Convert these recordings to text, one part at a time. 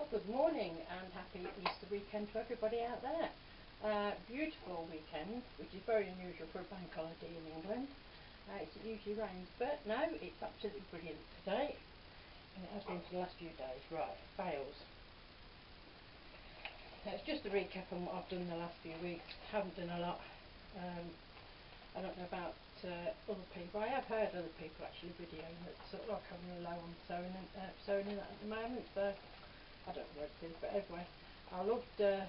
Well, good morning and happy Easter weekend to everybody out there. Beautiful weekend, which is very unusual for a bank holiday in England. It usually rains, but no, it's absolutely brilliant today. And it has been for the last few days. Right, fails. It's just a recap on what I've done the last few weeks. Haven't done a lot. I don't know about other people. I have heard other people actually videoing that sort of like having a low on sewing in that at the moment. So I don't know what it is, but anyway, I loved the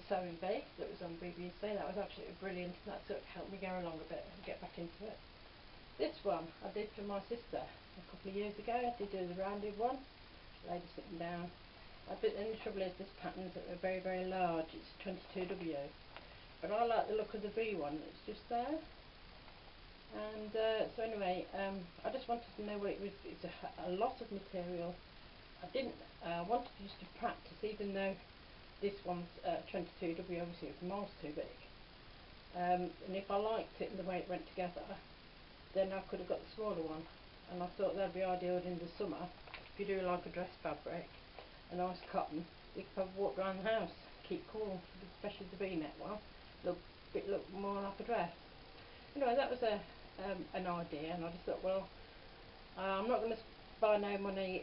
sewing bee that was on BBC. That was absolutely brilliant. That sort of helped me go along a bit and get back into it. This one I did for my sister a couple of years ago. I did do the rounded one, lady sitting down. And the trouble is this pattern's very, very large. It's 22W. But I like the look of the V one that's just there. And so anyway, I just wanted to know what it was. It's a lot of material. I wanted just to practice, even though this one's 22W, obviously it's miles too big. And if I liked it and the way it went together, then I could have got the smaller one. And I thought that'd be ideal in the summer. If you do like a dress fabric, a nice cotton, you could probably walk around the house, keep cool, especially the V-neck one. It looked more like a dress. Anyway, that was an idea, and I just thought, well, I'm not going to buy no money,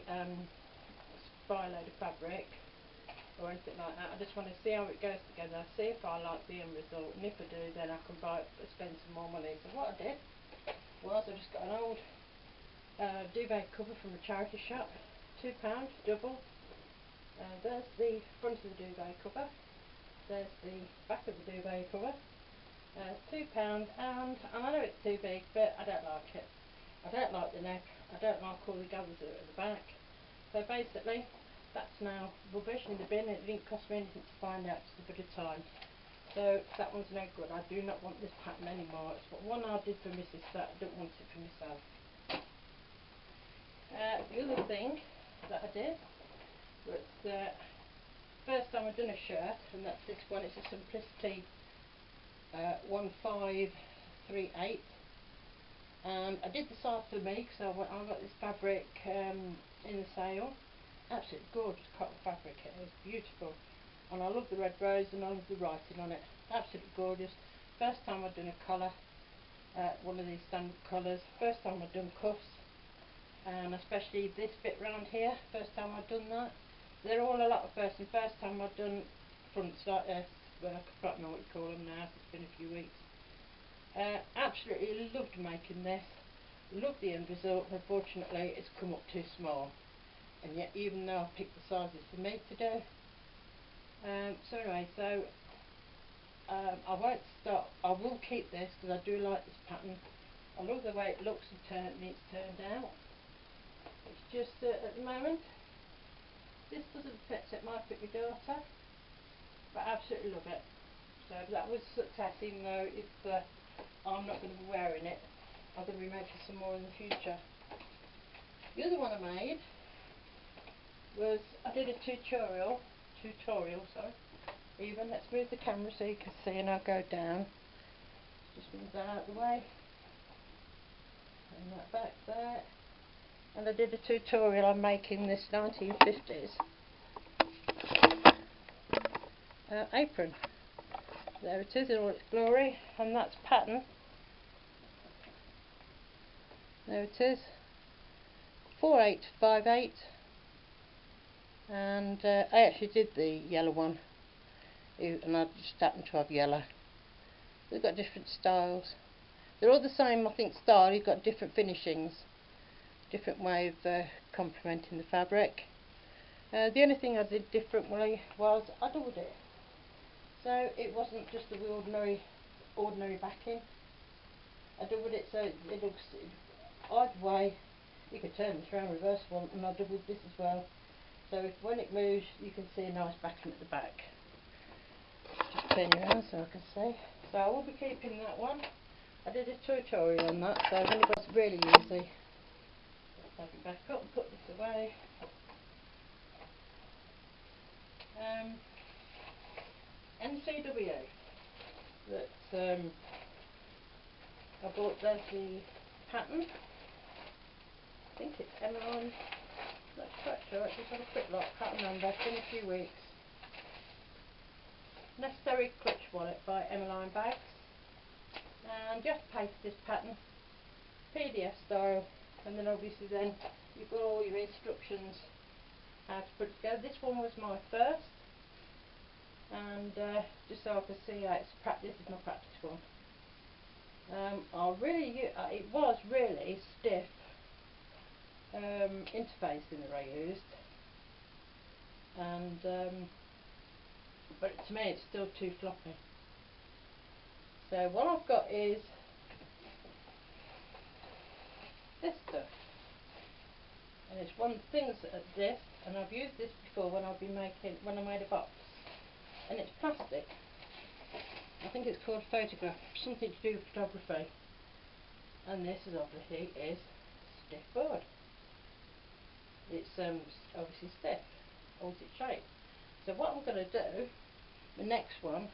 buy a load of fabric or anything like that. I just want to see how it goes together, see if I like the end result, and if I do, then I can spend some more money. So what I did was I just got an old duvet cover from a charity shop, £2 double. There's the front of the duvet cover, there's the back of the duvet cover, £2, and I know it's too big, but I don't like it. I don't like the neck, I don't like all the gathers at the back. So basically, that's now rubbish in the bin. It didn't cost me anything to find out, just a bit of time. So that one's no good. I do not want this pattern anymore. It's one I did for Mrs. That I don't want it for myself. The other thing that I did was first time I've done a shirt, and that's this one. It's a Simplicity 1538. And I did the size for me because I got this fabric in the sale. Absolutely gorgeous cotton fabric. It is beautiful, and I love the red rose and I love the writing on it. Absolutely gorgeous. First time I've done a collar, one of these standard collars. First time I've done cuffs, and especially this bit round here. First time I've done that. They're all a lot of first, and first time I've done fronts like this. Well, I can't know what you call them now. It's been a few weeks. Absolutely loved making this. Loved the end result. Unfortunately, it's come up too small. And yet, even though I picked the sizes for me to do. So anyway, I won't stop. I will keep this because I do like this pattern. I love the way it looks and it's turned out. It's just at the moment, this doesn't fit. It might fit my daughter, but I absolutely love it. So that was a success, even though I'm not going to be wearing it. I'm going to be making some more in the future. The other one I made was, I did a tutorial, even, let's move the camera so you can see, and I'll go down, just move that out of the way, and that back there, and I did a tutorial on making this 1950s apron. There it is in all its glory, and that's pattern, there it is, 4858. And I actually did the yellow one, and I just happened to have yellow. They've got different styles. They're all the same, I think, style. You've got different finishings, different way of complementing the fabric. The only thing I did differently was I doubled it, so it wasn't just the ordinary backing. I doubled it so it looks either way. You could turn this around reversible, and I doubled this as well. So when it moves, you can see a nice backing at the back. Just turn you around so I can see. So I will be keeping that one. I did a tutorial on that, so if anybody's really easy, let's take it back up and put this away. NCW. That I bought. There's the pattern. I think it's Emerald. That's quite short, just have a quick look, can't remember, it's been a few weeks. Necessary Clutch Wallet by Emmeline Bags. And you have to pay for this pattern, PDF style, and then obviously then you've got all your instructions how to put it together. This one was my first, and just so I can see how it's this is my practice one. It was really stiff interfacing that I used, and but to me it's still too floppy. So what I've got is this stuff, and it's one of the things at this, and I've used this before when I made a box, and it's plastic. I think it's called photograph, something to do with photography, and this is obviously stiff board. It's obviously stiff, holds its shape. So what I'm going to do, the next one,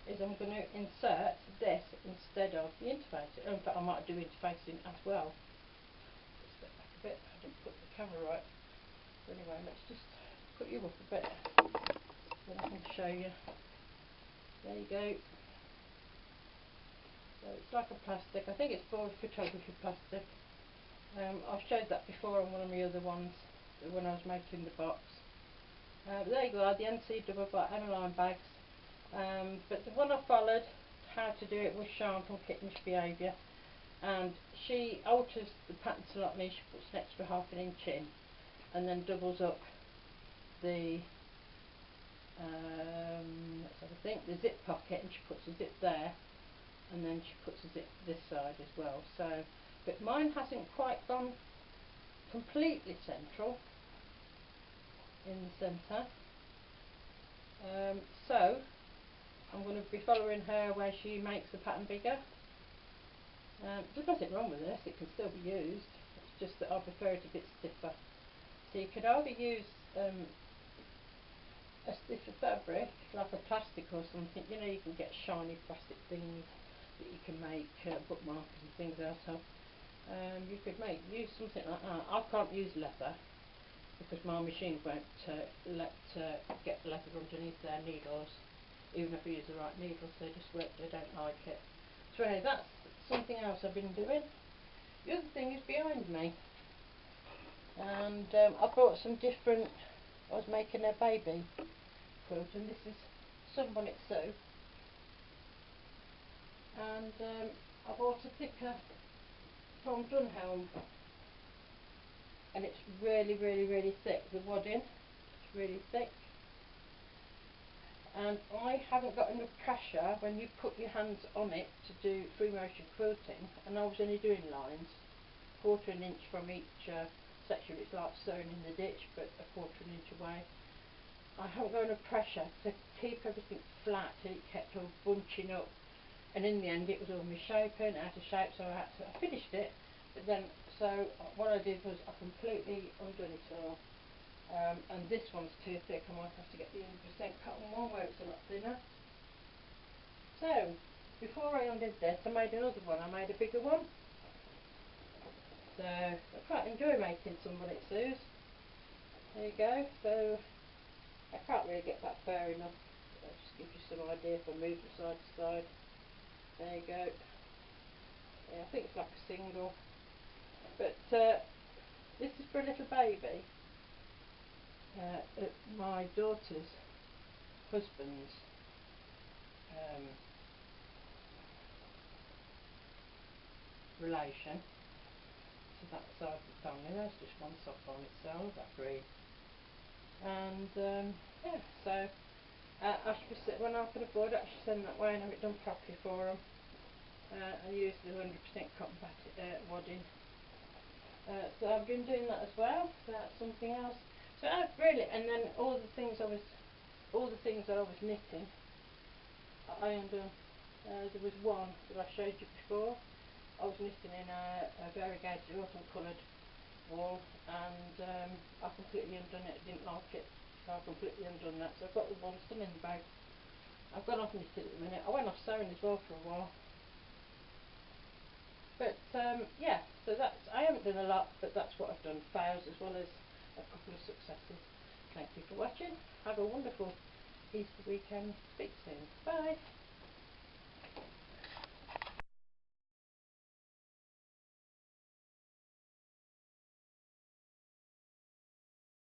is I'm going to insert this instead of the interfacing. In fact, I might do interfacing as well. Just step back a bit, I didn't put the camera right. But anyway, let's just put you up a bit, then I can show you. There you go. So it's like a plastic, I think it's for photography plastic. I've showed that before on one of my other ones when I was making the box. But there you go, the NCW by Emmeline Bags. But the one I followed how to do it was Sean from Kittenish Behaviour, and she alters the pattern slightly. She puts an extra ½ inch in and then doubles up the let's have a think, the zip pocket, and she puts a zip there, and then she puts a zip this side as well. So, but mine hasn't quite gone completely central in the centre, so I'm going to be following her where she makes the pattern bigger. There's nothing wrong with this, it can still be used, it's just that I prefer it a bit stiffer. So you could either use a stiffer fabric, like a plastic or something, you know, you can get shiny plastic things that you can make bookmarks and things out of. You could use something like that. I can't use leather because my machines won't get leather underneath their needles, even if I use the right needles, they don't like it. So anyway, that's something else I've been doing. The other thing is behind me, and I brought some different, I was making a baby quilt, and this is Sunbonnet Sue, and I bought a thicker from Dunhelm, and it's really thick, the wadding, it's really thick, and I haven't got enough pressure when you put your hands on it to do free motion quilting, and I was only doing lines, 1/4 inch from each section. It's like sewing in the ditch, but 1/4 inch away. I haven't got enough pressure to keep everything flat, it kept all bunching up, and in the end it was all misshapen, out of shape, so I finished it, but then, so what I did was I completely undone it all. And this one's too thick, I might have to get the 100% cotton one where it's a lot thinner. So, before I undid this, I made another one, I made a bigger one. So, I quite enjoy making Sunbonnet Sues. There you go, so I can't really get that far enough. I'll just give you some idea if I move from side to side. There you go. Yeah, I think it's like a single. But this is for a little baby. My daughter's husband's relation, so that side of the family. There's just one sock on itself, that breed. And yeah, so I should when I can afford it, I should send that way and have it done properly for them. And use the 100% cotton wadding. So I've been doing that as well. So that's something else. So I've really, and then all the things that I was knitting, I undone. There was one that I showed you before. I was knitting in a variegated autumn coloured wool, and I completely undone it. Didn't like it, so I completely undone that. So I've got the one still in the bag. I've gone off knitted at the minute. I went off sewing as well for a while. But yeah, so I haven't done a lot, but that's what I've done. Fails as well as a couple of successes. Thank you for watching. Have a wonderful Easter weekend. Speak soon. Bye.